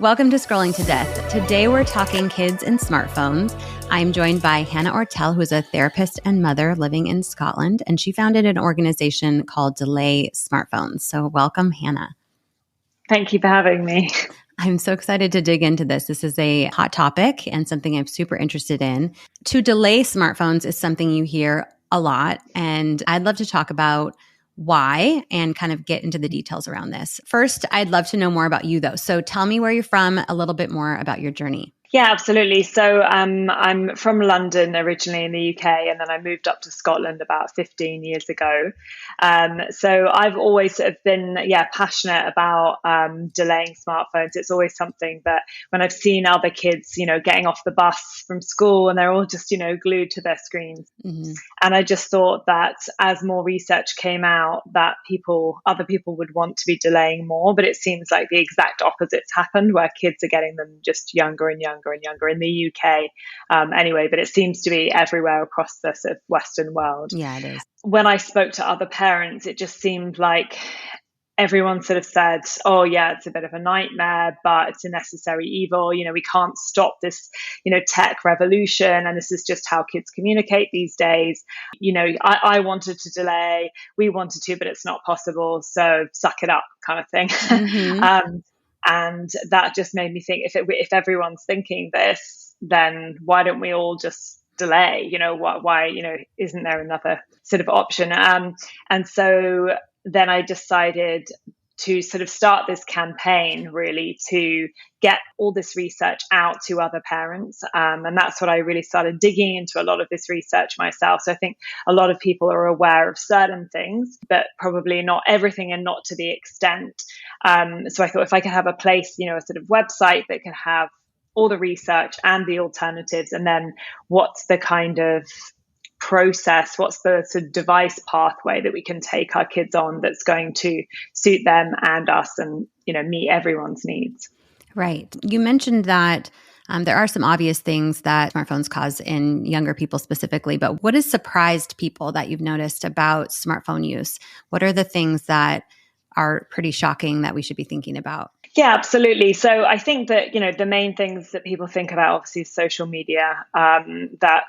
Welcome to Scrolling to Death. Today we're talking kids and smartphones. I'm joined by Hannah Oertel, who is a therapist and mother living in Scotland, and she founded an organization called Delay Smartphones. So welcome, Hannah. Thank you for having me. I'm so excited to dig into this. This is a hot topic and something I'm super interested in. To delay smartphones is something you hear a lot, and I'd love to talk about why and kind of get into the details around this. First, I'd love to know more about you, though. So tell me where you're from, a little bit more about your journey. Yeah, absolutely. So I'm from London originally in the UK, and then I moved up to Scotland about 15 years ago. So I've always sort of been, passionate about delaying smartphones. It's always something that when I've seen other kids, getting off the bus from school and they're all just, glued to their screens. Mm-hmm. And I just thought that as more research came out, that other people would want to be delaying more. But it seems like the exact opposite's happened, where kids are getting them just younger and younger and younger in the UK anyway, but it seems to be everywhere across the sort of Western world. Yeah, it is. When I spoke to other parents, it just seemed like everyone sort of said, oh yeah, it's a bit of a nightmare, but it's a necessary evil. We can't stop this, tech revolution. And this is just how kids communicate these days. I wanted to delay, we wanted to, but it's not possible. So suck it up kind of thing. Mm-hmm. And that just made me think, if everyone's thinking this, then why don't we all just delay? Why isn't there another sort of option? And so then I decided to sort of start this campaign really to get all this research out to other parents. And that's what I really started digging into, a lot of this research myself. So I think a lot of people are aware of certain things, but probably not everything and not to the extent. So I thought if I could have a place, a sort of website that could have all the research and the alternatives, and then what's the kind of process, what's the sort of device pathway that we can take our kids on that's going to suit them and us and, meet everyone's needs. Right. You mentioned that there are some obvious things that smartphones cause in younger people specifically, but what has surprised people that you've noticed about smartphone use? What are the things that are pretty shocking that we should be thinking about? Yeah, absolutely. So I think that, the main things that people think about obviously is social media, that,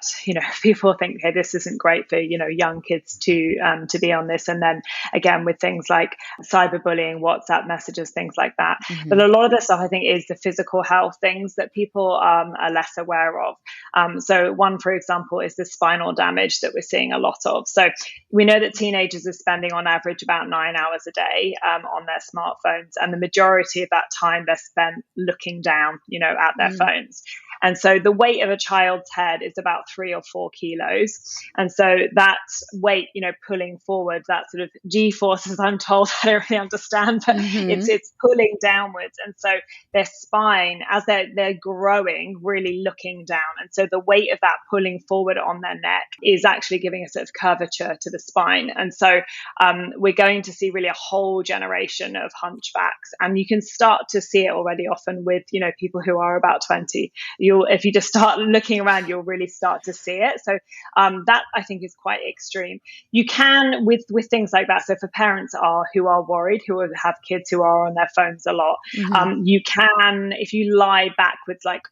people think, hey, this isn't great for, young kids to be on this. And then again, with things like cyberbullying, WhatsApp messages, things like that. Mm-hmm. But a lot of the stuff I think is the physical health things that people are less aware of. So one, for example, is the spinal damage that we're seeing a lot of. So we know that teenagers are spending on average about 9 hours a day on their smartphones, and the majority of that time they're spent looking down, at their phones. And so the weight of a child's head is about 3 or 4 kilos. And so that weight, pulling forward, that sort of G-force, as I'm told, I don't really understand, but it's pulling downwards. And so their spine, as they're growing, really looking down. And so the weight of that pulling forward on their neck is actually giving a sort of curvature to the spine. And so we're going to see really a whole generation of hunchbacks. And you can start to see it already often with, people who are about 20. If you just start looking around, you'll really start to see it. So that I think is quite extreme. You can with things like that. So for parents who are worried, who have kids who are on their phones a lot, you can, if you lie backwards, like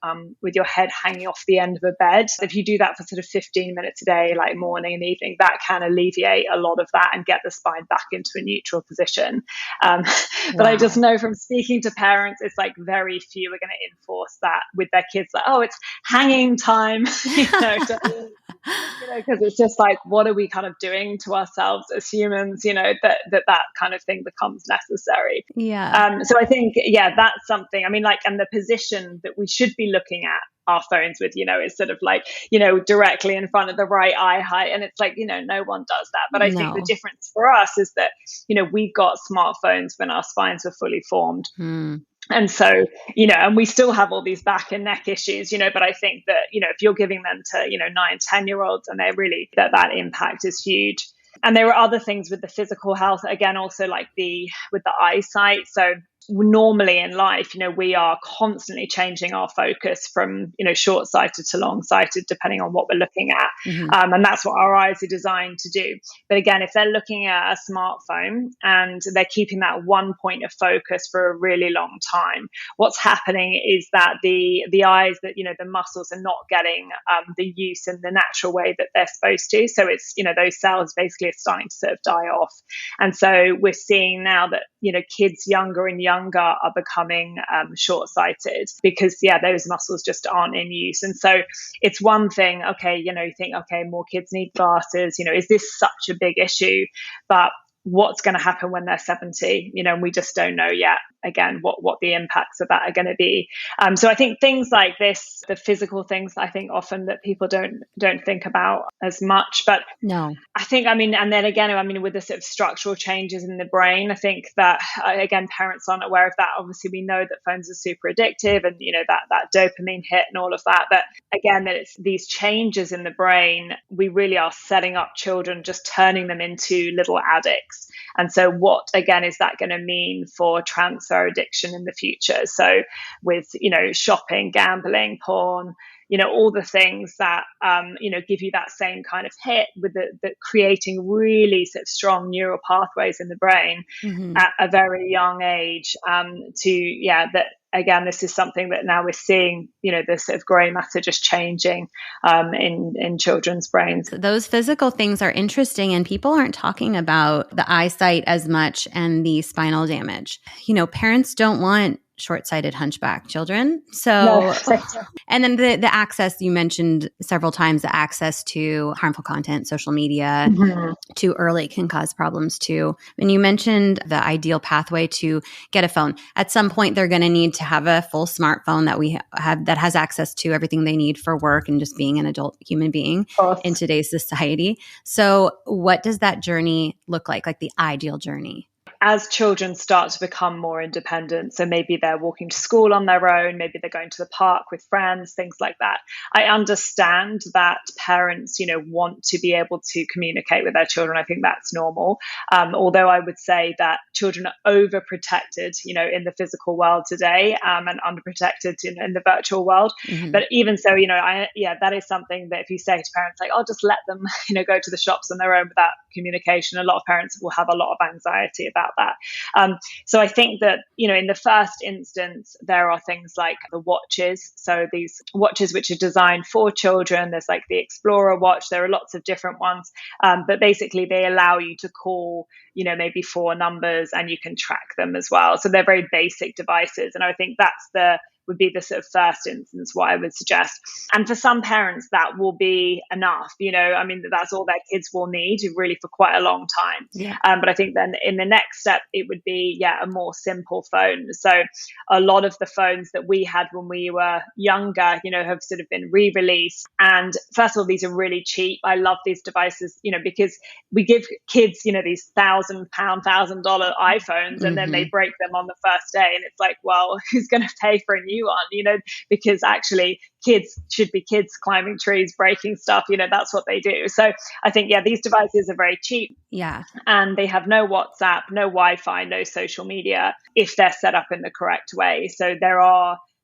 with your head hanging off the end of a bed, if you do that for sort of 15 minutes a day, like morning and evening, that can alleviate a lot of that and get the spine back into a neutral position. But I just know from speaking to parents, it's like very few are going to enforce that with their kids. Like, oh, it's hanging time, because it's just like, what are we kind of doing to ourselves as humans, that kind of thing becomes necessary. Yeah. So I think, that's something, and the position that we should be looking at our phones with, is sort of like, directly in front of the right eye height. And it's like, no one does that. But I think the difference for us is that, we got smartphones when our spines were fully formed. And so, and we still have all these back and neck issues, but I think that, if you're giving them to, 9, 10-year-olds, and they're really, that impact is huge. And there are other things with the physical health, again, also like with the eyesight. So normally in life, we are constantly changing our focus from, short-sighted to long-sighted, depending on what we're looking at. Mm-hmm. And that's what our eyes are designed to do. But again, if they're looking at a smartphone and they're keeping that one point of focus for a really long time, what's happening is that the eyes, that, the muscles are not getting the use in the natural way that they're supposed to. So it's, those cells basically are starting to sort of die off. And so we're seeing now that, kids younger and younger are becoming short-sighted because, those muscles just aren't in use. And so it's one thing, okay, you think, okay, more kids need glasses, is this such a big issue? But what's going to happen when they're 70, and we just don't know yet, again, what the impacts of that are going to be. So I think things like this, the physical things, I think often that people don't think about as much. But No. I think, and then again, with the sort of structural changes in the brain, I think that, again, parents aren't aware of that. Obviously, we know that phones are super addictive and, that dopamine hit and all of that. But again, that it's these changes in the brain, we really are setting up children, just turning them into little addicts. And so what, again, is that going to mean for transfer addiction in the future? So with, shopping, gambling, porn, all the things that, give you that same kind of hit with the creating really sort of strong neural pathways in the brain Mm-hmm. at a very young age, that, again, this is something that now we're seeing, the sort of grey matter just changing in children's brains. Those physical things are interesting, and people aren't talking about the eyesight as much and the spinal damage. Parents don't want short-sighted hunchback children. So, No. and then the access, you mentioned several times, the access to harmful content, social media, Mm-hmm. too early can cause problems too. And you mentioned the ideal pathway to get a phone. At some point, they're going to need to have a full smartphone that we have that has access to everything they need for work and just being an adult human being in today's society. So what does that journey look like the ideal journey? As children start to become more independent, so maybe they're walking to school on their own, maybe they're going to the park with friends, things like that. I understand that parents, want to be able to communicate with their children. I think that's normal. Although I would say that children are overprotected, in the physical world today, and underprotected in the virtual world. Mm-hmm. But even so, that is something that if you say to parents, like, oh, just let them, go to the shops on their own without communication, a lot of parents will have a lot of anxiety about that. So I think that, in the first instance, there are things like the watches. So these watches which are designed for children, there's like the Explorer watch, there are lots of different ones. But basically they allow you to call, maybe 4 numbers and you can track them as well. So they're very basic devices. And I think would be the sort of first instance what I would suggest. And for some parents, that will be enough. That's all their kids will need really for quite a long time. Yeah. But I think then in the next step, it would be, a more simple phone. So a lot of the phones that we had when we were younger, have sort of been re-released. And first of all, these are really cheap. I love these devices, because we give kids, these £1,000, $1,000 iPhones, and then they break them on the first day. And it's like, well, who's going to pay for a new one, because actually kids should be kids climbing trees, breaking stuff, that's what they do. So I think, these devices are very cheap. Yeah. And they have no WhatsApp, no Wi-Fi, no social media if they're set up in the correct way. So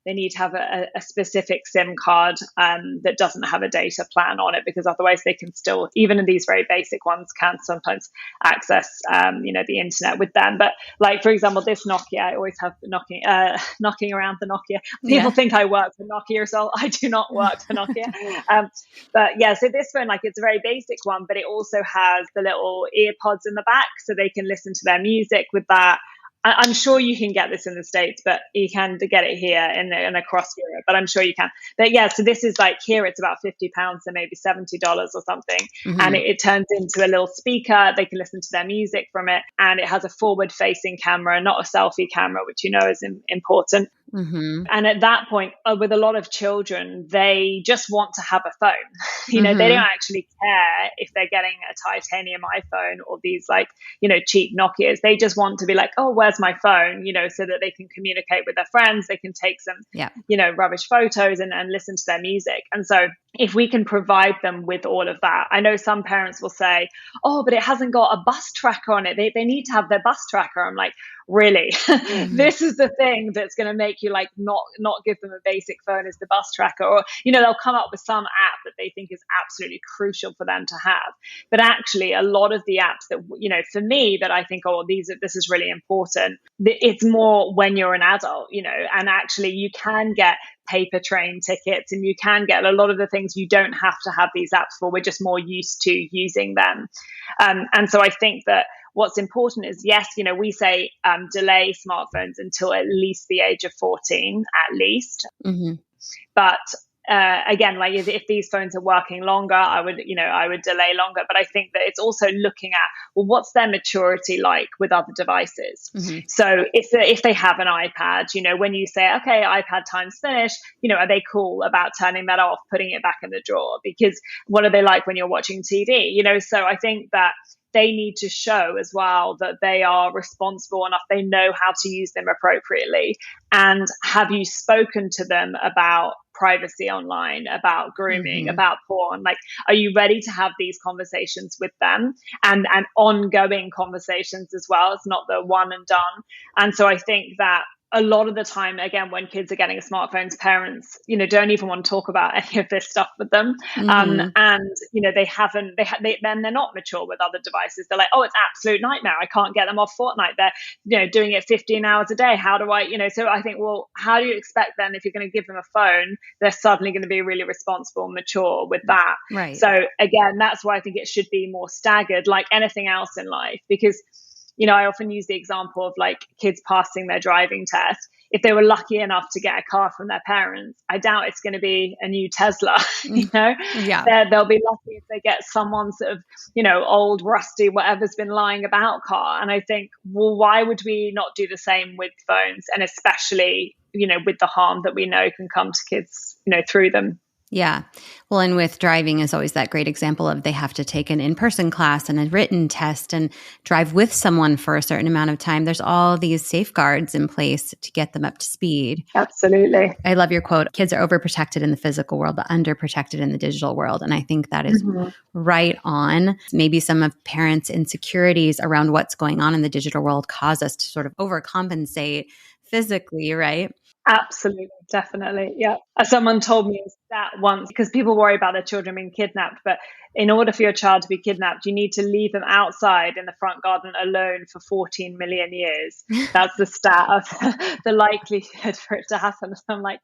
they need to have a specific SIM card that doesn't have a data plan on it, because otherwise they can still, even in these very basic ones, can sometimes access, the internet with them. But like, for example, this Nokia, I always have knocking around the Nokia. People think I work for Nokia, so I do not work for Nokia. So this phone, it's a very basic one, but it also has the little ear pods in the back, so they can listen to their music with that. I'm sure you can get this in the States, but you can get it here and across Europe, but I'm sure you can. But so this is here, it's about £50, so maybe $70 or something. Mm-hmm. And it turns into a little speaker. They can listen to their music from it. And it has a forward facing camera, not a selfie camera, which is important. Mm-hmm. And at that point, with a lot of children, they just want to have a phone. They don't actually care if they're getting a titanium iPhone or these cheap Nokias. They just want to be like, oh, where's my phone? So that they can communicate with their friends. They can take some, rubbish photos and listen to their music. And so if we can provide them with all of that, I know some parents will say, oh, but it hasn't got a bus tracker on it. They need to have their bus tracker. I'm like, really? Mhm. This is the thing that's going to make you like not give them a basic phone as the bus tracker, or they'll come up with some app that they think is absolutely crucial for them to have. But actually, a lot of the apps that for me, that I think, oh, this is really important, it's more when you're an adult, and actually you can get paper train tickets, and you can get a lot of the things you don't have to have these apps for. We're just more used to using them. And so I think that what's important is, yes, we say delay smartphones until at least the age of 14, at least. Mhm. But again, like if these phones are working longer, I would delay longer. But I think that it's also looking at, well, what's their maturity like with other devices? Mhm. So if they have an iPad, when you say, okay, iPad time's finished, are they cool about turning that off, putting it back in the drawer? Because what are they like when you're watching TV? So I think that they need to show as well that they are responsible enough, they know how to use them appropriately. And have you spoken to them about privacy online, about grooming, Mhm. about porn? Like, are you ready to have these conversations with them, and ongoing conversations as well? It's not the one and done. And so I think that a lot of the time, again, when kids are getting smartphones, parents, don't even want to talk about any of this stuff with them. Mhm. And, then they're not mature with other devices. They're like, oh, it's absolute nightmare. I can't get them off Fortnite. They're, doing it 15 hours a day. How do I, so I think, well, how do you expect then, if you're going to give them a phone, they're suddenly going to be really responsible and mature with that? Right. So again, that's why I think it should be more staggered, like anything else in life, because I often use the example of like kids passing their driving test. If they were lucky enough to get a car from their parents, I doubt it's going to be a new Tesla. Mm. Yeah. They'll be lucky if they get someone sort of, old, rusty, whatever's been lying about car. And I think, well, why would we not do the same with phones? And especially, with the harm that we know can come to kids, through them. Yeah. Well, and with driving is always that great example of they have to take an in-person class and a written test and drive with someone for a certain amount of time. There's all these safeguards in place to get them up to speed. Absolutely. I love your quote. Kids are overprotected in the physical world, but underprotected in the digital world. And I think that is right on. Maybe some of parents' insecurities around what's going on in the digital world cause us to sort of overcompensate physically, right? Absolutely, definitely. Yeah. As someone told me that once, because people worry about their children being kidnapped, but in order for your child to be kidnapped, you need to leave them outside in the front garden alone for 14 million years. That's the stat of the likelihood for it to happen. So I'm like,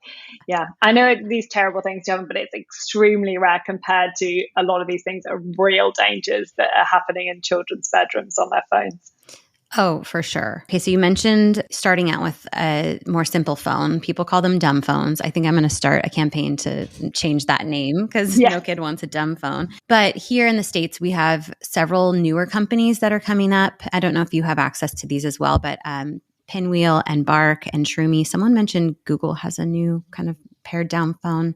yeah, I know these terrible things to happen, but it's extremely rare compared to a lot of these things are real dangers that are happening in children's bedrooms on their phones. Oh, for sure. Okay, so you mentioned starting out with a more simple phone. People call them dumb phones. I think I'm going to start a campaign to change that name because no kid wants a dumb phone. But here in the States, we have several newer companies that are coming up. I don't know if you have access to these as well, but Pinwheel and Bark and Shroomy. Someone mentioned Google has a new kind of pared down phone.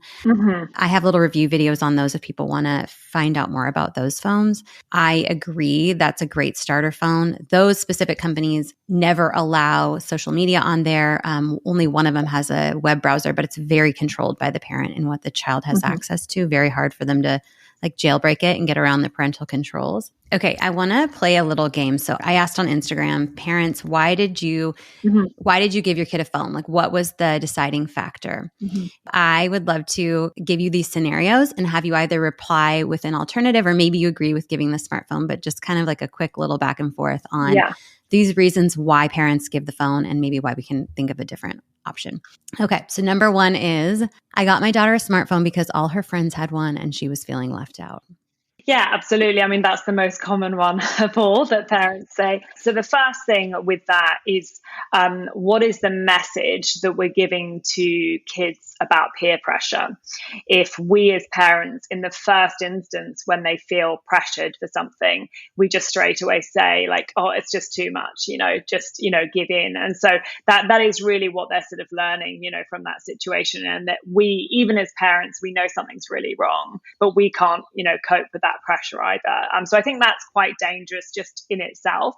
I have little review videos on those if people want to find out more about those phones. I agree. That's a great starter phone. Those specific companies never allow social media on there. Only one of them has a web browser, but it's very controlled by the parent and what the child has access to. Very hard for them to like jailbreak it and get around the parental controls. Okay, I want to play a little game. So I asked on Instagram, parents, why did you give your kid a phone? Like, what was the deciding factor? I would love to give you these scenarios and have you either reply with an alternative, or maybe you agree with giving the smartphone, but just kind of like a quick little back and forth on these reasons why parents give the phone and maybe why we can think of a different option. Okay, so number one is, I got my daughter a smartphone because all her friends had one and she was feeling left out. Yeah, absolutely. I mean, that's the most common one of all that parents say. So the first thing with that is, what is the message that we're giving to kids about peer pressure? If we as parents, in the first instance, when they feel pressured for something, we just straight away say like, oh, it's just too much, just, give in. And so that is really what they're sort of learning, from that situation. And that we, even as parents, we know something's really wrong, but we can't, cope with that pressure either. So I think that's quite dangerous just in itself,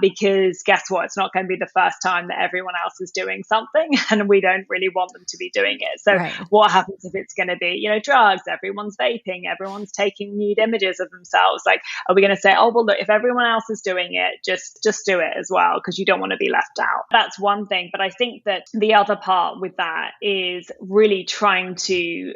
because guess what? It's not going to be the first time that everyone else is doing something and we don't really want them to be doing it. it. So Right. what happens if it's going to be, drugs, everyone's vaping, everyone's taking nude images of themselves? Like, are we going to say, oh, well, look, if everyone else is doing it, just do it as well, because you don't want to be left out? That's one thing. But I think that the other part with that is really trying to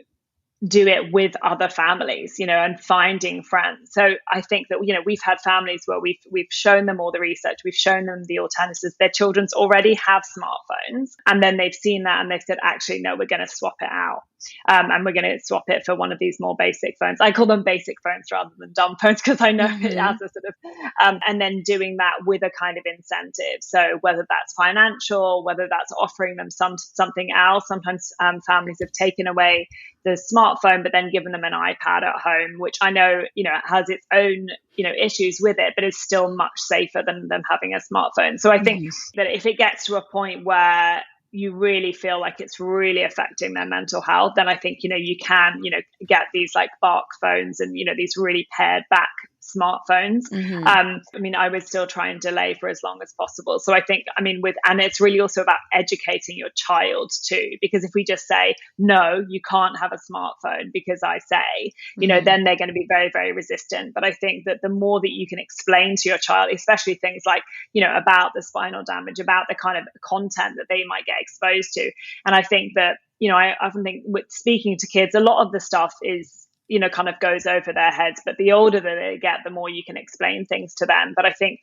do it with other families, and finding friends. So I think that, we've had families where we've shown them all the research, we've shown them the alternatives. Their children's already have smartphones, and then they've seen that and they've said, actually, no, we're going to swap it out. And we're going to swap it for one of these more basic phones. I call them basic phones rather than dumb phones, because I know it has a sort of, and then doing that with a kind of incentive. So whether that's financial, whether that's offering them something else. Sometimes families have taken away the smartphone, but then given them an iPad at home, which I know, has its own, issues with it, but is still much safer than them having a smartphone. So I think that if it gets to a point where you really feel like it's really affecting their mental health, then I think, you can, get these like Bark phones and, these really pared back smartphones. I would still try and delay for as long as possible. So I think, and it's really also about educating your child too, because if we just say, no, you can't have a smartphone because I say, then they're going to be very, very resistant. But I think that the more that you can explain to your child, especially things like, about the spinal damage, about the kind of content that they might get exposed to. And I think that, I often think with speaking to kids, a lot of the stuff is, kind of goes over their heads, but the older that they get, the more you can explain things to them. But I think,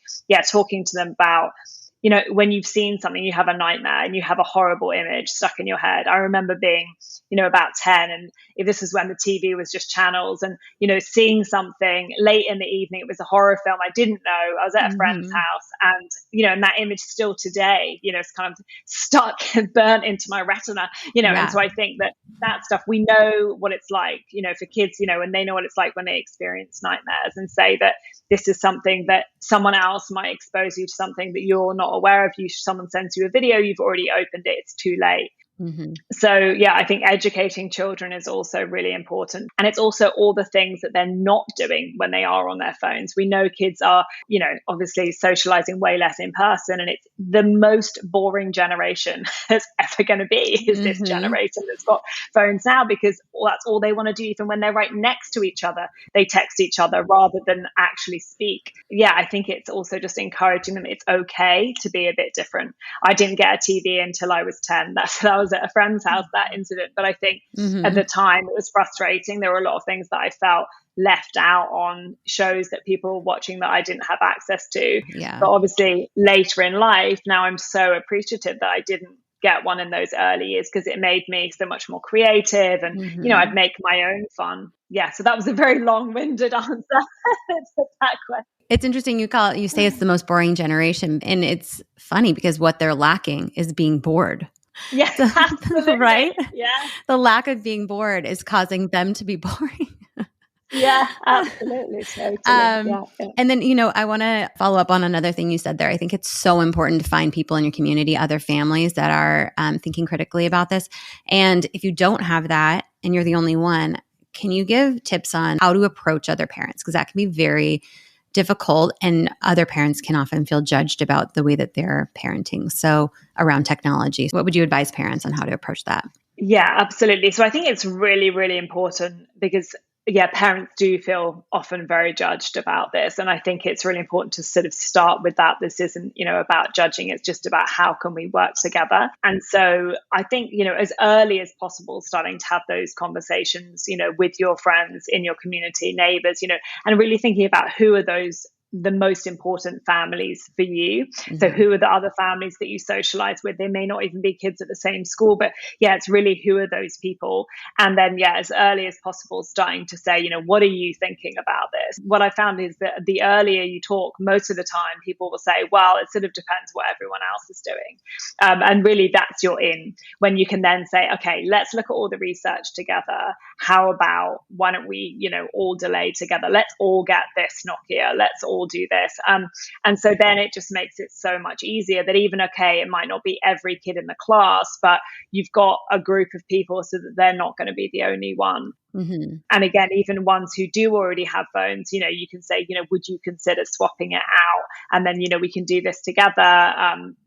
talking to them about, when you've seen something, you have a nightmare and you have a horrible image stuck in your head. I remember being, about 10, and this is when the TV was just channels, and, seeing something late in the evening, it was a horror film. I didn't know. I was at a friend's house, and, and that image still today, it's kind of stuck and burnt into my retina, and so I think that stuff, we know what it's like, for kids, and they know what it's like when they experience nightmares, and say that this is something that someone else might expose you to, something that you're not aware of. Someone sends you a video, you've already opened it, it's too late. So I think educating children is also really important. And it's also all the things that they're not doing when they are on their phones. We know kids are, obviously socializing way less in person, and it's the most boring generation that's ever going to be is this generation that's got phones now, because that's all they want to do. Even when they're right next to each other, they text each other rather than actually speak. I think it's also just encouraging them. It's okay to be a bit different. I didn't get a TV until I was 10. That was at a friend's house, that incident. But I think at the time it was frustrating. There were a lot of things that I felt left out on shows that people were watching that I didn't have access to. But obviously later in life, now I'm so appreciative that I didn't get one in those early years, because it made me so much more creative, and I'd make my own fun. So that was a very long-winded answer to that question. It's interesting you say it's the most boring generation, and it's funny because what they're lacking is being bored. Yes, absolutely. Right? Yeah. The lack of being bored is causing them to be boring. Yeah, absolutely. Totally. And then, I want to follow up on another thing you said there. I think it's so important to find people in your community, other families that are thinking critically about this. And if you don't have that and you're the only one, can you give tips on how to approach other parents? Because that can be very difficult, and other parents can often feel judged about the way that they're parenting. So around technology, what would you advise parents on how to approach that? Yeah, absolutely. So I think it's really, really important, because parents do feel often very judged about this. And I think it's really important to sort of start with that. This isn't, about judging. It's just about how can we work together. And so I think, as early as possible, starting to have those conversations, with your friends in your community, neighbors, and really thinking about who are the most important families for you. So who are the other families that you socialize with? They may not even be kids at the same school, but it's really who are those people? And then, as early as possible, starting to say, what are you thinking about this? What I found is that the earlier you talk, most of the time people will say, well, it sort of depends what everyone else is doing. And really that's your in, when you can then say, okay, let's look at all the research together. How about, why don't we, all delay together? Let's all get this Nokia. Let's all do this. And so then it just makes it so much easier that even, okay, it might not be every kid in the class, but you've got a group of people so that they're not going to be the only one. And again, even ones who do already have phones, you can say, would you consider swapping it out? And then, we can do this together.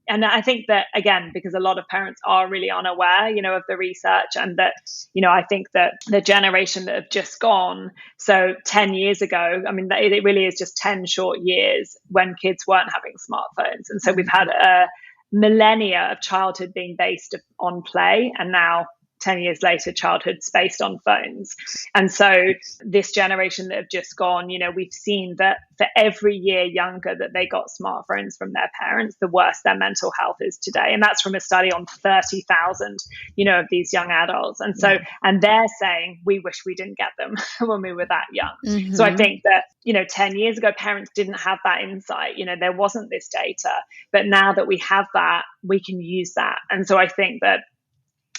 And I think that, again, because a lot of parents are really unaware, of the research, and that, I think that the generation that have just gone, so 10 years ago, I mean, it really is just 10 short years when kids weren't having smartphones. And so we've had a millennia of childhood being based on play, and now 10 years later, childhood's based on phones. And so this generation that have just gone, we've seen that for every year younger that they got smartphones from their parents, the worse their mental health is today. And that's from a study on 30,000, of these young adults. And so, and they're saying, we wish we didn't get them when we were that young. So I think that, 10 years ago, parents didn't have that insight. There wasn't this data. But now that we have that, we can use that. And so I think that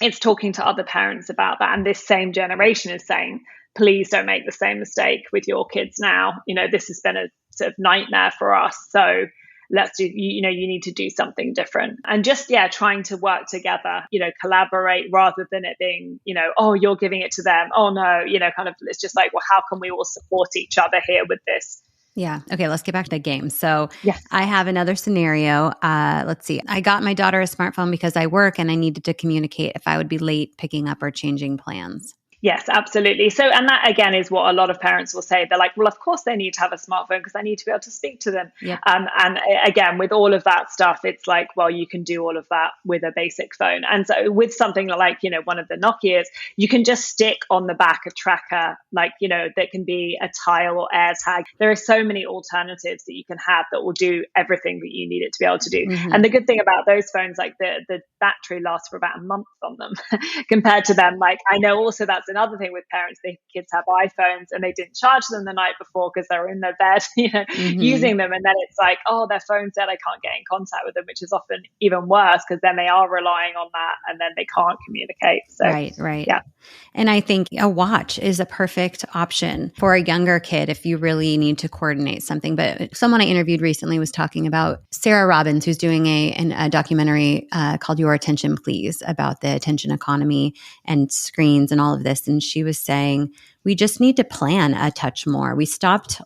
it's talking to other parents about that. And this same generation is saying, please don't make the same mistake with your kids now. This has been a sort of nightmare for us. So let's do, you need to do something different. And just, trying to work together, collaborate, rather than it being, oh, you're giving it to them. Oh, no, kind of, it's just like, well, how can we all support each other here with this? Yeah. Okay. Let's get back to the game. So yes. I have another scenario. Let's see. I got my daughter a smartphone because I work and I needed to communicate if I would be late picking up or changing plans. Yes, absolutely. So, and that again is what a lot of parents will say. They're like, well, of course they need to have a smartphone because I need to be able to speak to them. Yep. And again, with all of that stuff, it's like, well, you can do all of that with a basic phone. And so with something like, one of the Nokias, you can just stick on the back a tracker, like, that can be a Tile or AirTag. There are so many alternatives that you can have that will do everything that you need it to be able to do. Mm-hmm. And the good thing about those phones, like the battery lasts for about a month on them compared to them. Like, I know also that's another thing with parents. The kids have iPhones and they didn't charge them the night before because they were in their bed, using them. And then it's like, oh, their phone's dead. I can't get in contact with them, which is often even worse because then they are relying on that and then they can't communicate. So, right. Yeah. And I think a watch is a perfect option for a younger kid if you really need to coordinate something. But someone I interviewed recently was talking about Sarah Robbins, who's doing a documentary called Your Attention Please, about the attention economy and screens and all of this. And she was saying, we just need to plan a touch more. We stopped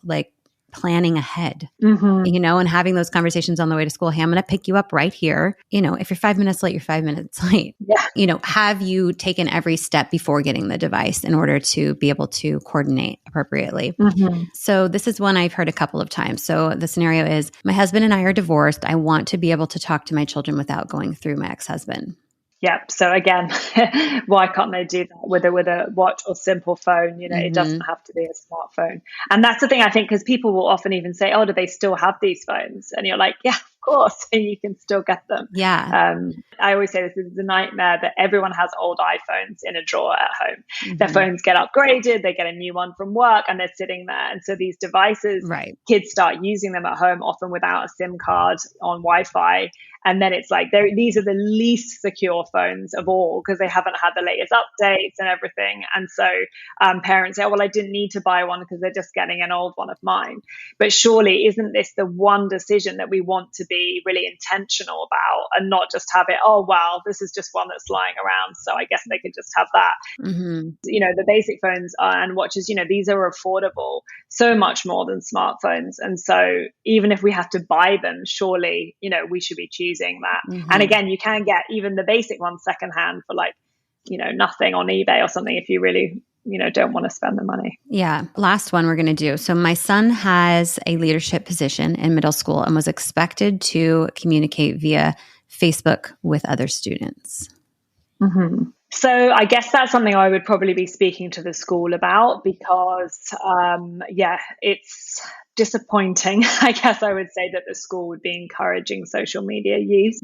planning ahead, and having those conversations on the way to school. Hey, I'm going to pick you up right here. If you're 5 minutes late, you're 5 minutes late. Yeah. Have you taken every step before getting the device in order to be able to coordinate appropriately? So this is one I've heard a couple of times. So the scenario is, my husband and I are divorced. I want to be able to talk to my children without going through my ex-husband. Yeah. So again, why can't they do that with a watch or simple phone? It doesn't have to be a smartphone. And that's the thing, I think, because people will often even say, oh, do they still have these phones? And you're like, yeah, of course, and you can still get them. Yeah. I always say this is a nightmare that everyone has old iPhones in a drawer at home. Their phones get upgraded, they get a new one from work, and they're sitting there. And so these devices, kids start using them at home, often without a SIM card on Wi-Fi. And then it's like, these are the least secure phones of all because they haven't had the latest updates and everything. And so parents say, oh, well, I didn't need to buy one because they're just getting an old one of mine. But surely, isn't this the one decision that we want to be really intentional about and not just have it, oh, well, this is just one that's lying around, so I guess they could just have that. The basic phones and watches, these are affordable so much more than smartphones. And so even if we have to buy them, surely, we should be choosing that. And again, you can get even the basic one secondhand for nothing on eBay or something if you really don't want to spend the money. Yeah. Last one we're going to do. So my son has a leadership position in middle school and was expected to communicate via Facebook with other students. So I guess that's something I would probably be speaking to the school about because, it's disappointing. I guess I would say that the school would be encouraging social media use.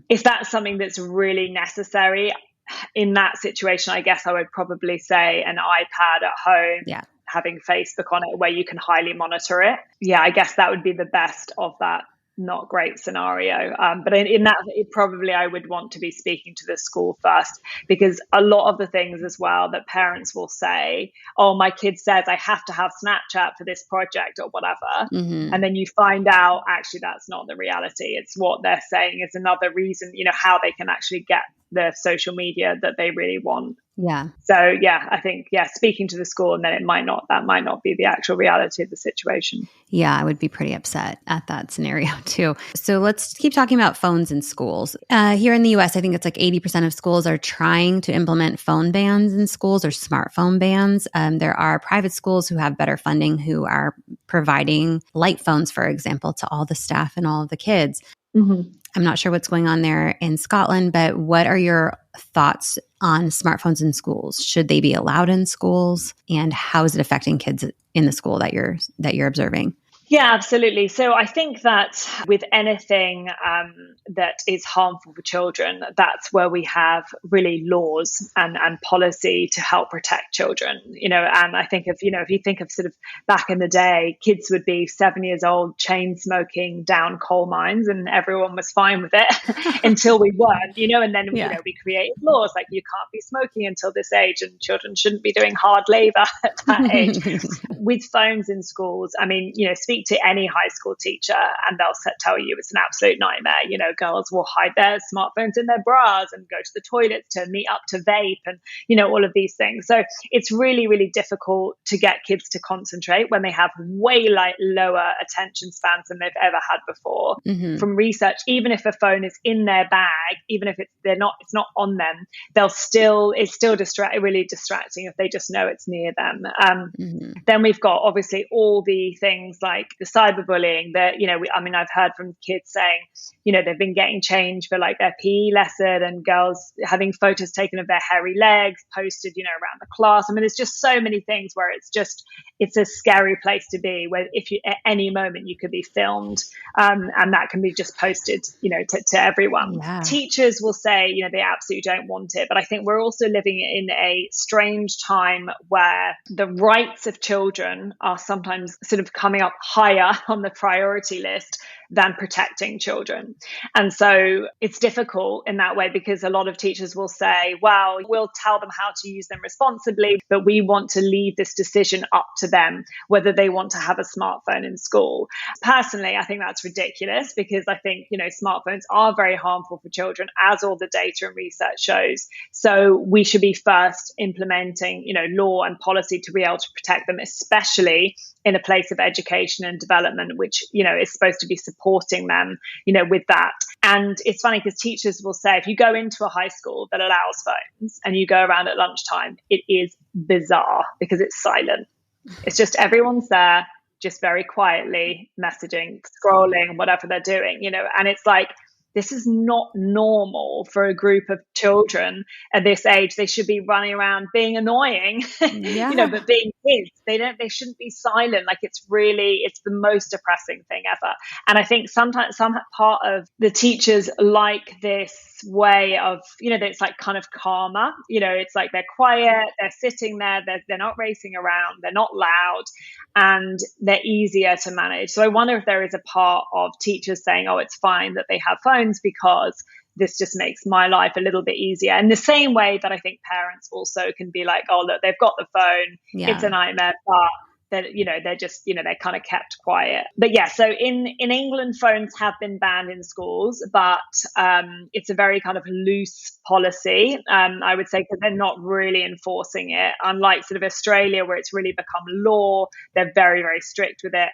If that's something that's really necessary in that situation, I guess I would probably say an iPad at home, having Facebook on it where you can highly monitor it. Yeah, I guess that would be the best of that not great scenario. But in that, probably I would want to be speaking to the school first, because a lot of the things as well that parents will say, oh, my kid says I have to have Snapchat for this project or whatever. And then you find out actually that's not the reality. It's what they're saying is another reason, how they can actually get the social media that they really want. Yeah. So yeah, I think, speaking to the school, and then that might not be the actual reality of the situation. Yeah, I would be pretty upset at that scenario too. So let's keep talking about phones in schools. Here in the US, I think it's like 80% of schools are trying to implement phone bans in schools or smartphone bans. There are private schools who have better funding who are providing light phones, for example, to all the staff and all of the kids. Mm-hmm. I'm not sure what's going on there in Scotland, but what are your thoughts on smartphones in schools? Should they be allowed in schools? And how is it affecting kids in the school that you're observing? Yeah, absolutely. So I think that with anything that is harmful for children, that's where we have really laws and policy to help protect children. And I think if you think of sort of back in the day, kids would be 7 years old, chain smoking down coal mines, and everyone was fine with it until we weren't. And then Yeah. we created laws like you can't be smoking until this age, and children shouldn't be doing hard labor at that age. With phones in schools, I mean, speak to any high school teacher and they'll tell you it's an absolute nightmare. Girls will hide their smartphones in their bras and go to the toilets to meet up to vape and, all of these things. So it's really, really difficult to get kids to concentrate when they have way lower attention spans than they've ever had before. Mm-hmm. From research, even if a phone is in their bag, even if it's not on them, it's still really distracting if they just know it's near them. Mm-hmm. Then we've got obviously all the things like the cyberbullying that, I've heard from kids saying, they've been getting change for like their PE lesson, and girls having photos taken of their hairy legs posted, around the class. I mean, there's just so many things where it's a scary place to be, where if you, at any moment you could be filmed, and that can be just posted, to everyone. Yeah. Teachers will say, they absolutely don't want it. But I think we're also living in a strange time where the rights of children are sometimes sort of coming up higher on the priority list than protecting children. And so it's difficult in that way, because a lot of teachers will say, well, we'll tell them how to use them responsibly, but we want to leave this decision up to them, whether they want to have a smartphone in school. Personally, I think that's ridiculous, because I think, smartphones are very harmful for children, as all the data and research shows. So we should be first implementing, law and policy to be able to protect them, especially in a place of education and development, which, is supposed to be supporting them, with that. And it's funny because teachers will say, if you go into a high school that allows phones and you go around at lunchtime, it is bizarre because it's silent. It's just everyone's there, just very quietly messaging, scrolling, whatever they're doing, and it's like, this is not normal for a group of children at this age. They should be running around being annoying, Yeah. but being kids. They shouldn't be silent. Like, it's the most depressing thing ever. And I think sometimes some part of the teachers like this way of, it's like kind of calmer, it's like they're quiet, they're sitting there, they're not racing around, they're not loud, and they're easier to manage. So I wonder if there is a part of teachers saying, oh, it's fine that they have phones because this just makes my life a little bit easier. In the same way that I think parents also can be like, oh, look, they've got the phone. Yeah. It's a nightmare, but that, they're just, they're kind of kept quiet. But yeah, so in England, phones have been banned in schools, but it's a very kind of loose policy, I would say, because they're not really enforcing it. Unlike sort of Australia, where it's really become law, they're very, very strict with it.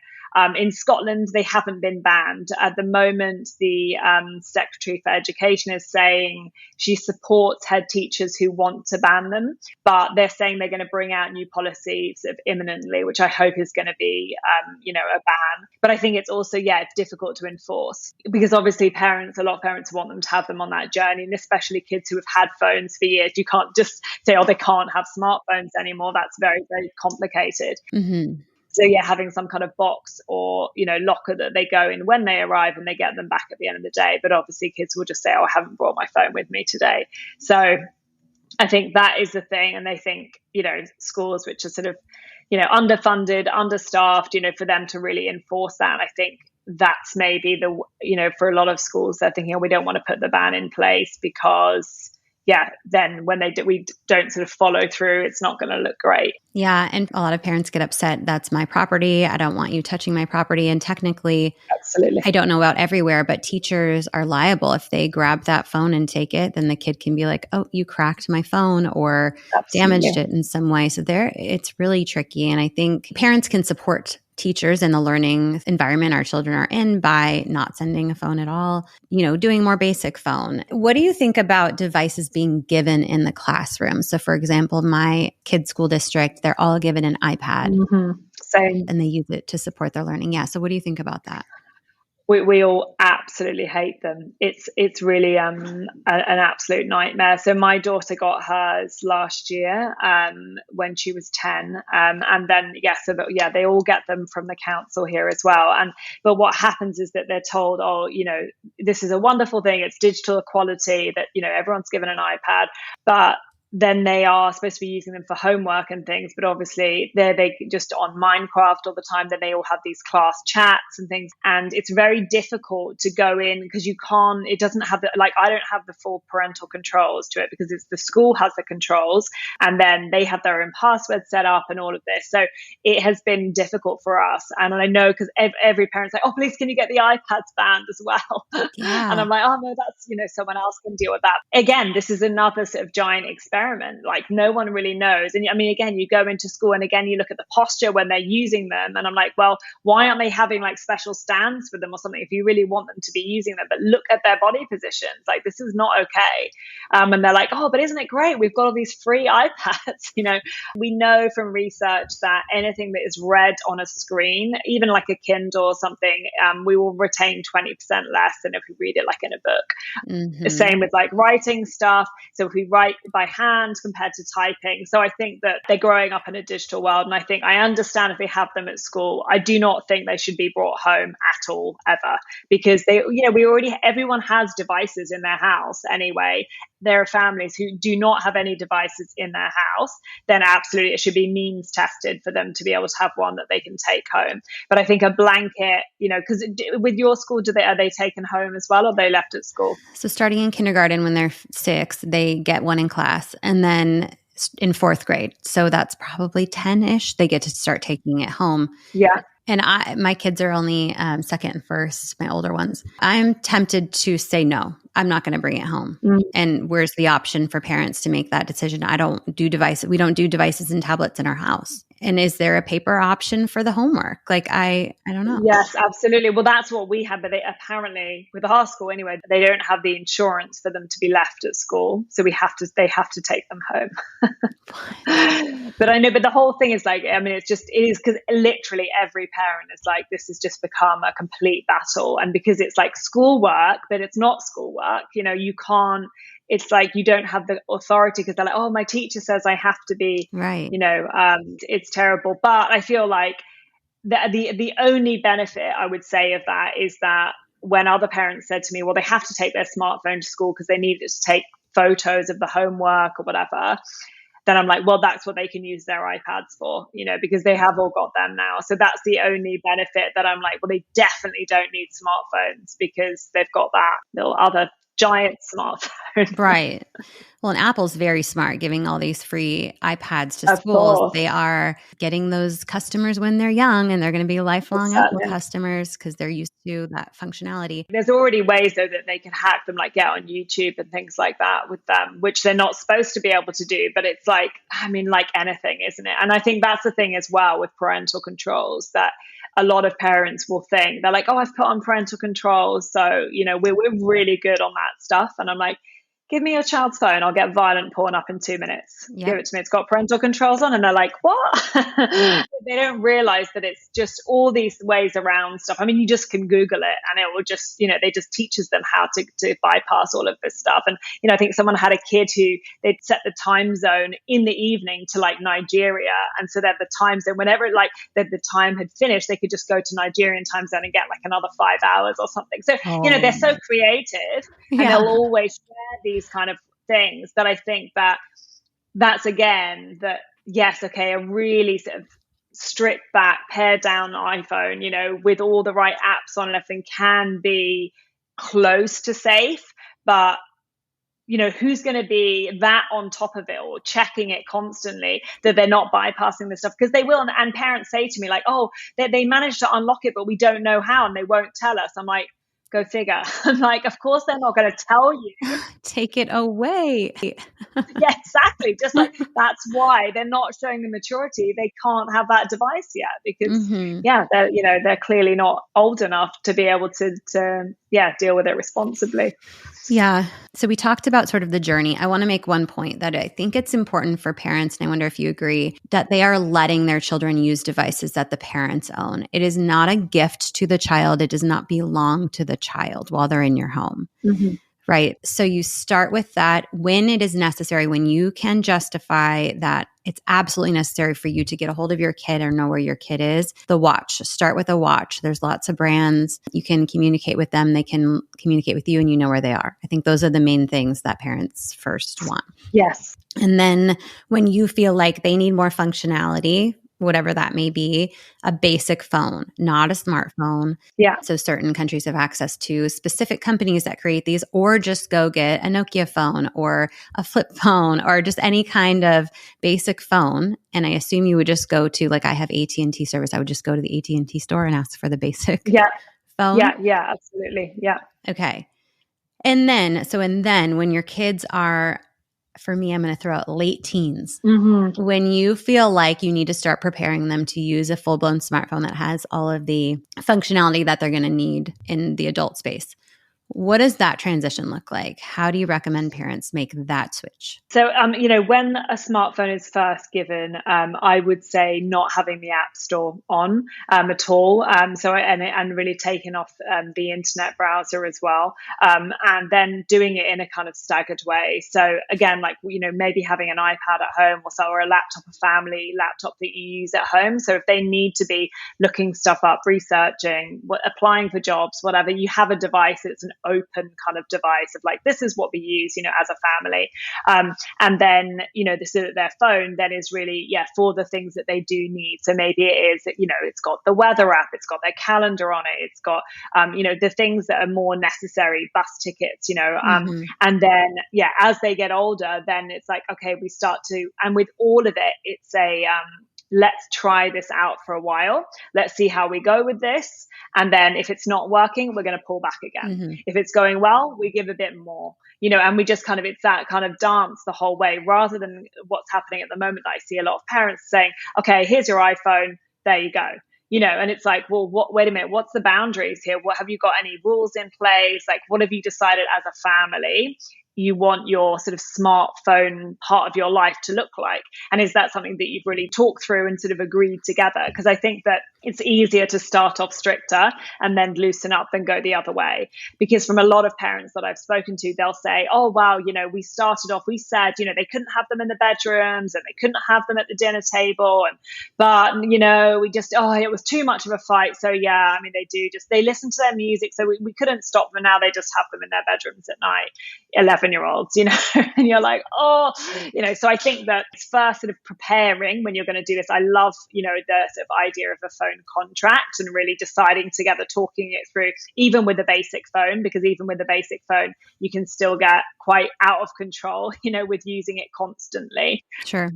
In Scotland, they haven't been banned. At the moment, the Secretary for Education is saying she supports head teachers who want to ban them, but they're saying they're going to bring out new policies sort of imminently, which I hope is going to be, a ban. But I think it's also, it's difficult to enforce, because obviously a lot of parents want them to have them on that journey, and especially kids who have had phones for years. You can't just say, oh, they can't have smartphones anymore. That's very, very complicated. Mm-hmm. So having some kind of box or, locker that they go in when they arrive, and they get them back at the end of the day. But obviously kids will just say, oh, I haven't brought my phone with me today. So I think that is the thing. And they think, schools which are sort of, underfunded, understaffed, for them to really enforce that. And I think that's maybe for a lot of schools, they're thinking, oh, we don't want to put the ban in place because then when we don't sort of follow through, it's not going to look great. Yeah. And a lot of parents get upset. That's my property. I don't want you touching my property. And technically, Absolutely. I don't know about everywhere, but teachers are liable. If they grab that phone and take it, then the kid can be like, oh, you cracked my phone or damaged Absolutely. it in some way. So it's really tricky. And I think parents can support teachers in the learning environment our children are in by not sending a phone at all, doing more basic phone. What do you think about devices being given in the classroom? So for example, my kids' school district, they're all given an iPad Same. and they use it to support their learning. Yeah. So what do you think about that? We all absolutely hate them. It's really an absolute nightmare. So my daughter got hers last year when she was 10, and then they all get them from the council here as well. But what happens is that they're told, oh, this is a wonderful thing. It's digital equality that everyone's given an iPad, but then they are supposed to be using them for homework and things, but obviously they just on Minecraft all the time. Then they all have these class chats and things, and it's very difficult to go in because it doesn't have I don't have the full parental controls to it because it's the school has the controls, and then they have their own password set up and all of this. So it has been difficult for us, and I know because every parent's like, oh, please can you get the iPads banned as well? Yeah. And I'm like, oh no, that's someone else can deal with that. Again, this is another sort of giant experiment. Like no one really knows. And I mean, again, you go into school and again, you look at the posture when they're using them. And I'm like, well, why aren't they having like special stands for them or something if you really want them to be using them? But look at their body positions. Like this is not okay. And they're like, oh, but isn't it great? We've got all these free iPads. We know from research that anything that is read on a screen, even like a Kindle or something, we will retain 20% less than if we read it like in a book. The same with like writing stuff. So if we write by hand compared to typing. So I think that they're growing up in a digital world. And I think I understand if they have them at school. I do not think they should be brought home at all, ever, because everyone has devices in their house anyway. There are families who do not have any devices in their house, then absolutely it should be means tested for them to be able to have one that they can take home. But I think a blanket, because with your school, are they taken home as well or are they left at school? So starting in kindergarten when they're 6, they get one in class, and then in 4th grade, so that's probably 10-ish, they get to start taking it home. Yeah. And my kids are only 2nd and 1st, my older ones. I'm tempted to say no, I'm not going to bring it home. And where's the option for parents to make that decision? We don't do devices and tablets in our house. And is there a paper option for the homework? Like, I don't know. Yes, absolutely. Well, that's what we have. But they apparently, with our school anyway, they don't have the insurance for them to be left at school. So they have to take them home. But I know, but the whole thing is like, I mean, it is because literally every parent is like, this has just become a complete battle. And because it's like schoolwork, but it's not schoolwork, you can't, it's like you don't have the authority because they're like, oh, my teacher says I have to be, right. It's terrible. But I feel like the only benefit I would say of that is that when other parents said to me, well, they have to take their smartphone to school because they need it to take photos of the homework or whatever, then I'm like, well, that's what they can use their iPads for, because they have all got them now. So that's the only benefit that I'm like, well, they definitely don't need smartphones because they've got that little other giant smartphone. Right. Well, and Apple's very smart giving all these free iPads to Of schools. course. They are getting those customers when they're young, and they're going to be lifelong Exactly. Apple customers because they're used to that functionality. There's already ways though that they can hack them, like get on YouTube and things like that with them, which they're not supposed to be able to do. But it's like, I mean, like anything, isn't it? And I think that's the thing as well with parental controls, that a lot of parents will think, they're like, oh, I've put on parental controls, so we're really good on that stuff. And I'm like, give me your child's phone, I'll get violent porn up in 2 minutes. Yep. Give it to me, it's got parental controls on. And they're like, what? They don't realize that it's just all these ways around stuff. I mean, you just can Google it and it will just, they just teaches them how to bypass all of this stuff. And, I think someone had a kid who they'd set the time zone in the evening to like Nigeria. And so that the time zone, whenever like the time had finished, they could just go to Nigerian time zone and get like another 5 hours or something. So, they're so creative and they'll always share these kind of things that I think that's again that, yes, okay, a really sort of stripped back, pared down iPhone, with all the right apps on and everything can be close to safe, but who's going to be that on top of it or checking it constantly that they're not bypassing this stuff, because they will. And parents say to me like, oh, they managed to unlock it, but we don't know how, and they won't tell us. I'm like, go figure. I'm like, of course they're not going to tell you. Take it away. Yeah, exactly. Just like, that's why they're not showing the maturity. They can't have that device yet because, yeah, they're clearly not old enough to be able to deal with it responsibly. Yeah. So we talked about sort of the journey. I want to make one point that I think it's important for parents, and I wonder if you agree, that they are letting their children use devices that the parents own. It is not a gift to the child. It does not belong to the child while they're in your home. Mm-hmm. Right. So you start with that when it is necessary, when you can justify that it's absolutely necessary for you to get a hold of your kid or know where your kid is. The watch. Start with a watch. There's lots of brands. You can communicate with them. They can communicate with you and you know where they are. I think those are the main things that parents first want. Yes. And then when you feel like they need more functionality, whatever that may be, a basic phone, not a smartphone. Yeah. So certain countries have access to specific companies that create these, or just go get a Nokia phone or a flip phone or just any kind of basic phone. And I assume you would just go to, like I have AT&T service, I would just go to the AT&T store and ask for the basic phone. Yeah, absolutely. Yeah. Okay. And then when your kids are, for me, I'm going to throw out late teens. Mm-hmm. When you feel like you need to start preparing them to use a full-blown smartphone that has all of the functionality that they're going to need in the adult space, what does that transition look like? How do you recommend parents make that switch? So, when a smartphone is first given, I would say not having the App Store on at all. And really taking off the internet browser as well, and then doing it in a kind of staggered way. So again, like maybe having an iPad at home or a laptop, a family laptop that you use at home. So if they need to be looking stuff up, researching, applying for jobs, whatever, you have a device that's an open kind of device of like, this is what we use, as a family. And then, their phone then is really, for the things that they do need. So maybe it is, it's got the weather app, it's got their calendar on it, it's got, the things that are more necessary, bus tickets, and then, as they get older, then it's like, okay, we start to, and with all of it, it's let's try this out for a while. Let's see how we go with this. And then if it's not working, we're going to pull back again. Mm-hmm. If it's going well, we give a bit more, and we just kind of, it's that kind of dance the whole way, rather than what's happening at the moment that I see a lot of parents saying, okay, here's your iPhone, there you go. And it's like, well, wait a minute, what's the boundaries here? What have you got any rules in place? Like, what have you decided as a family you want your sort of smartphone part of your life to look like? And is that something that you've really talked through and sort of agreed together? Because I think that it's easier to start off stricter and then loosen up than go the other way. Because from a lot of parents that I've spoken to, they'll say, oh, wow, we started off, we said, they couldn't have them in the bedrooms and they couldn't have them at the dinner table. But we just, it was too much of a fight. So yeah, I mean, they listen to their music. So we couldn't stop them. And now they just have them in their bedrooms at night. 11-year-olds, and you're like, so I think that it's first sort of preparing when you're going to do this. I love, the sort of idea of a phone contract and really deciding together, talking it through, even with a basic phone, because even with a basic phone, you can still get quite out of control, with using it constantly. Sure.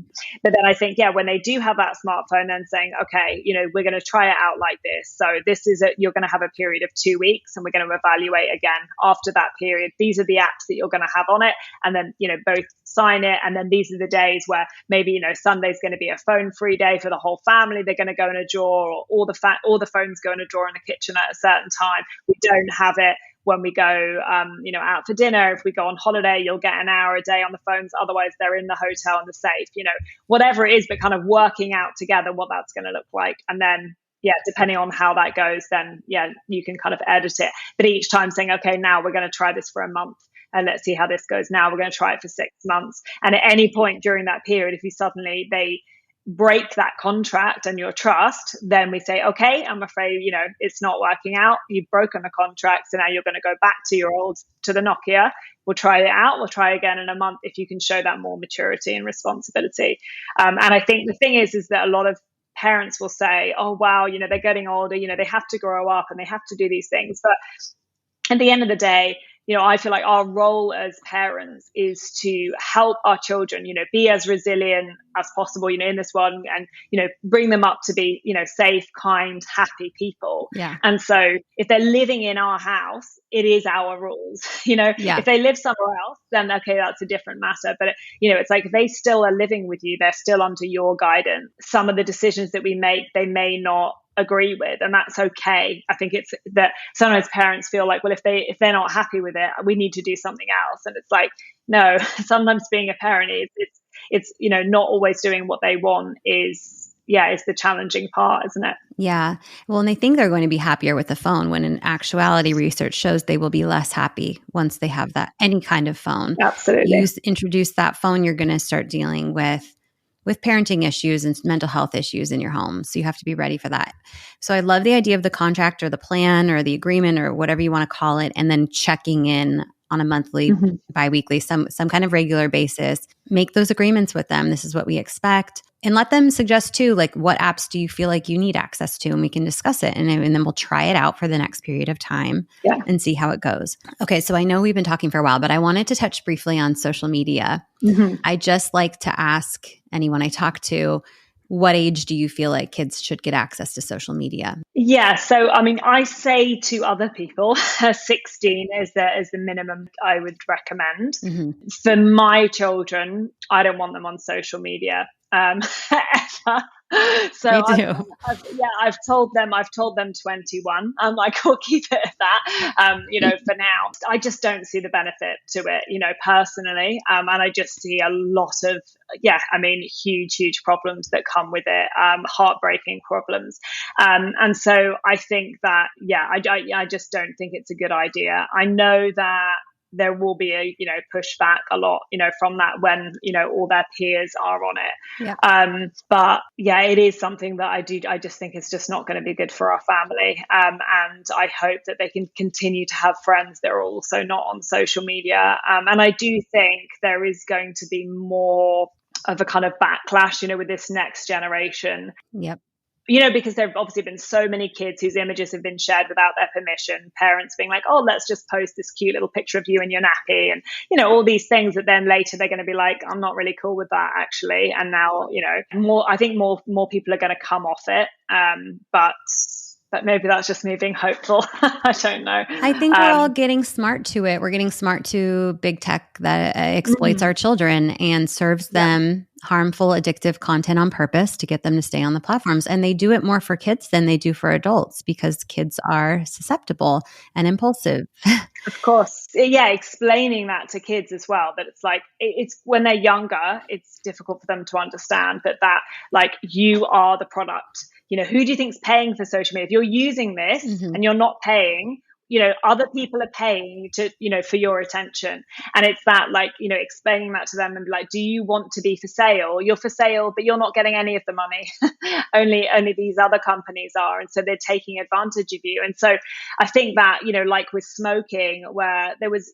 But then I think, when they do have that smartphone, then saying, okay, we're going to try it out like this. So this is you're going to have a period of 2 weeks and we're going to evaluate again after that period. These are the apps that you're going to have on it. And then, both sign it. And then these are the days where maybe, Sunday's going to be a phone free day for the whole family. They're going to go in a drawer, or all the phones go in a drawer in the kitchen at a certain time. We don't have it when we go, out for dinner. If we go on holiday, you'll get an hour a day on the phones. Otherwise, they're in the hotel in the safe, whatever it is, but kind of working out together what that's going to look like. And then, depending on how that goes, then, you can kind of edit it. But each time saying, okay, now we're going to try this for a month and let's see how this goes. Now we're going to try it for 6 months. And at any point during that period, if you suddenly, they break that contract and your trust, then we say, okay, I'm afraid, it's not working out. You've broken the contract. So now you're going to go back to the Nokia. We'll try it out. We'll try again in a month if you can show that more maturity and responsibility. And I think the thing is that a lot of parents will say, oh, wow, they're getting older, they have to grow up and they have to do these things. But at the end of the day, I feel like our role as parents is to help our children, be as resilient as possible, in this world, and, bring them up to be, safe, kind, happy people. Yeah. And so if they're living in our house, it is our rules. Yeah. If they live somewhere else, then okay, that's a different matter. But, it's like if they still are living with you, they're still under your guidance. Some of the decisions that we make, they may not agree with, and that's okay. I think it's that sometimes parents feel like, well, if they're not happy with it, we need to do something else. And it's like, no, sometimes being a parent it's not always doing what they want is the challenging part, isn't it? Yeah. Well, and they think they're going to be happier with the phone, when in actuality, research shows they will be less happy once they have any kind of phone. Absolutely. You introduce that phone, you're going to start dealing with parenting issues and mental health issues in your home. So you have to be ready for that. So I love the idea of the contract or the plan or the agreement or whatever you want to call it, and then checking in on a monthly, biweekly, some kind of regular basis. Make those agreements with them. This is what we expect. And let them suggest too, like, what apps do you feel like you need access to? And we can discuss it. And then we'll try it out for the next period of time and see how it goes. Okay. So I know we've been talking for a while, but I wanted to touch briefly on social media. I just like to ask anyone I talk to, what age do you feel like kids should get access to social media? Yeah. So, I mean, I say to other people, 16 is the minimum I would recommend. For my children, I don't want them on social media ever. So I've told them 21. I'm like, we'll keep it at that, for now. I just don't see the benefit to it, personally. And I just see a lot of, huge problems that come with it, heartbreaking problems. And so I think that, I just don't think it's a good idea. I know that there will be a pushback a lot from that when all their peers are on it. But it is something that I just think is just not going to be good for our family, and I hope that they can continue to have friends that are also not on social media, and I do think there is going to be more of a kind of backlash with this next generation. Because there have obviously been so many kids whose images have been shared without their permission, parents being like, oh, let's just post this cute little picture of you in your nappy, and, all these things that then later they're going to be like, I'm not really cool with that, actually. And now, I think more people are going to come off it. But maybe that's just me being hopeful. I don't know. I think we're all getting smart to it. We're getting smart to big tech that exploits our children and serves them harmful, addictive content on purpose to get them to stay on the platforms. And they do it more for kids than they do for adults, because kids are susceptible and impulsive. Of course. Yeah, explaining that to kids as well, that it's like, it's when they're younger, it's difficult for them to understand, but that, like, you are the product. Who do you think's paying for social media? If you're using this and you're not paying, other people are paying to, for your attention. And it's that, like, explaining that to them and be like, do you want to be for sale? You're for sale, but you're not getting any of the money. only these other companies are. And so they're taking advantage of you. And so I think that, like with smoking, where there was,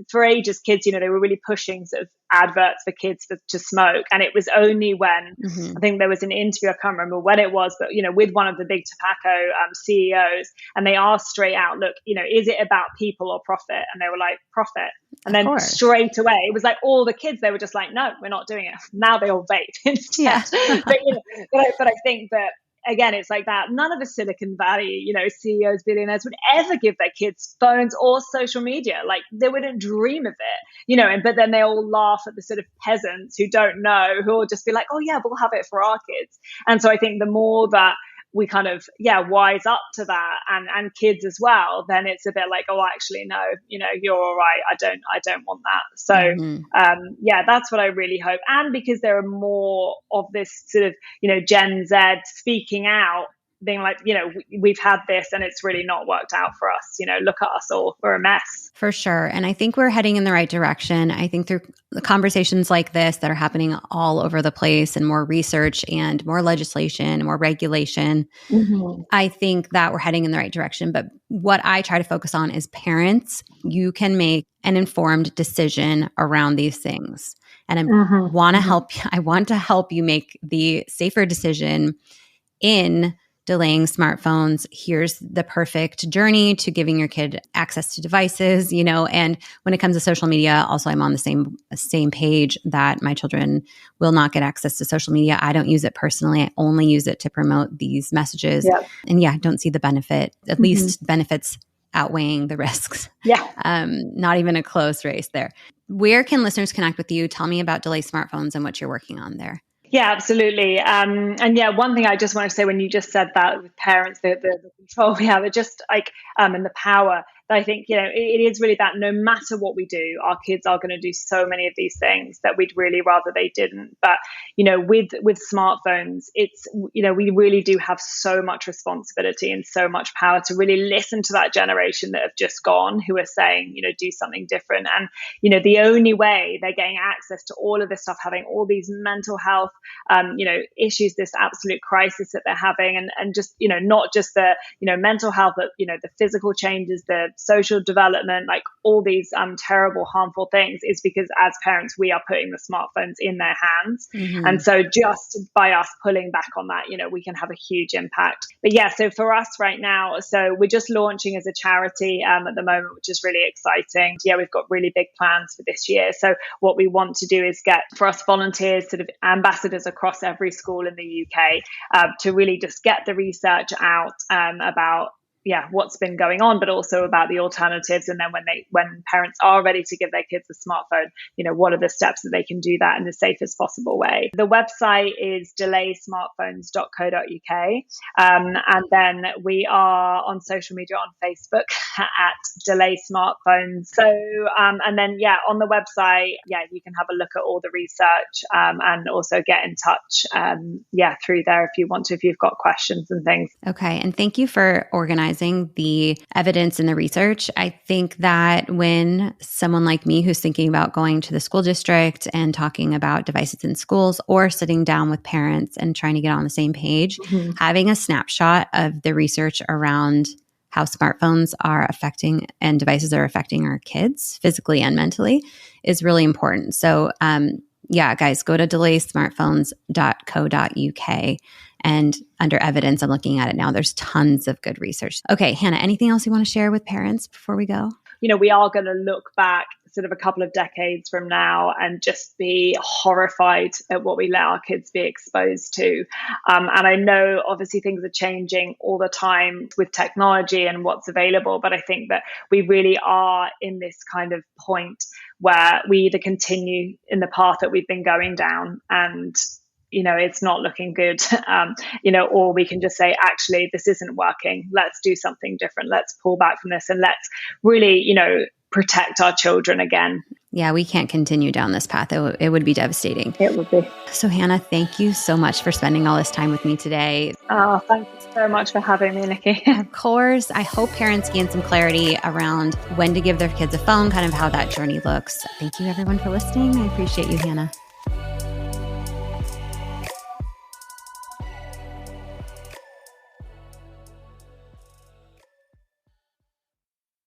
for ages, kids, they were really pushing sort of adverts for kids to smoke. And it was only when I think there was an interview, I can't remember when it was, but, with one of the big tobacco CEOs, and they asked straight out, look, is it about people or profit? And they were like, profit. And then straight away, it was like all the kids, they were just like, no, we're not doing it. Now they all vape instead. But I think that, again, it's like that. None of the Silicon Valley, CEOs, billionaires would ever give their kids phones or social media. Like, they wouldn't dream of it, but then they all laugh at the sort of peasants who don't know, who will just be like, oh yeah, we'll have it for our kids. And so I think the more that we kind of, wise up to that, and kids as well, then it's a bit like, oh, actually, no, you're all right. I don't want that. So, that's what I really hope. And because there are more of this sort of, Gen Z speaking out, being like, we've had this and it's really not worked out for us. Look at us all. We're a mess. For sure. And I think we're heading in the right direction. I think through the conversations like this that are happening all over the place, and more research and more legislation, more regulation, I think that we're heading in the right direction. But what I try to focus on is parents, you can make an informed decision around these things. And I want to help you make the safer decision in delaying smartphones. Here's the perfect journey to giving your kid access to devices, and when it comes to social media, also I'm on the same page that my children will not get access to social media. I don't use it personally. I only use it to promote these messages. Yeah. And yeah, don't see the benefit, at least benefits outweighing the risks. Yeah. Not even a close race there. Where can listeners connect with you? Tell me about Delay Smartphones and what you're working on there. Yeah, absolutely. And yeah, one thing I just want to say when you just said that with parents, the control we have, it just like, and the power, I think, it is really that no matter what we do, our kids are going to do so many of these things that we'd really rather they didn't. But, with smartphones, it's, we really do have so much responsibility and so much power to really listen to that generation that have just gone, who are saying, do something different. And, the only way they're getting access to all of this stuff, having all these mental health, issues, this absolute crisis that they're having, and just, not just the, mental health, but, the physical changes, the social development, like all these terrible, harmful things, is because as parents, we are putting the smartphones in their hands. And so just by us pulling back on that, we can have a huge impact. But yeah, so for us right now, so we're just launching as a charity at the moment, which is really exciting. Yeah, we've got really big plans for this year. So what we want to do is get, for us volunteers, sort of ambassadors across every school in the UK, to really just get the research out about what's been going on, but also about the alternatives. And then when parents are ready to give their kids a smartphone, what are the steps that they can do that in the safest possible way. The website is delaysmartphones.co.uk. And then we are on social media on Facebook at Delay Smartphones. So, and then, on the website, you can have a look at all the research, and also get in touch, through there if you want to, if you've got questions and things. Okay. And thank you for organizing the evidence and the research. I think that when someone like me who's thinking about going to the school district and talking about devices in schools, or sitting down with parents and trying to get on the same page, having a snapshot of the research around how smartphones are affecting and devices are affecting our kids physically and mentally is really important. So, guys, go to delaysmartphones.co.uk. And under evidence, I'm looking at it now. There's tons of good research. Okay, Hannah, anything else you want to share with parents before we go? We are going to look back sort of a couple of decades from now and just be horrified at what we let our kids be exposed to. And I know obviously things are changing all the time with technology and what's available, but I think that we really are in this kind of point where we either continue in the path that we've been going down and it's not looking good, or we can just say, actually, this isn't working. Let's do something different. Let's pull back from this and let's really, protect our children again. Yeah, we can't continue down this path. It would be devastating. It would be. So Hannah, thank you so much for spending all this time with me today. Oh, thank you so much for having me, Nikki. Of course. I hope parents gain some clarity around when to give their kids a phone, kind of how that journey looks. Thank you everyone for listening. I appreciate you, Hannah.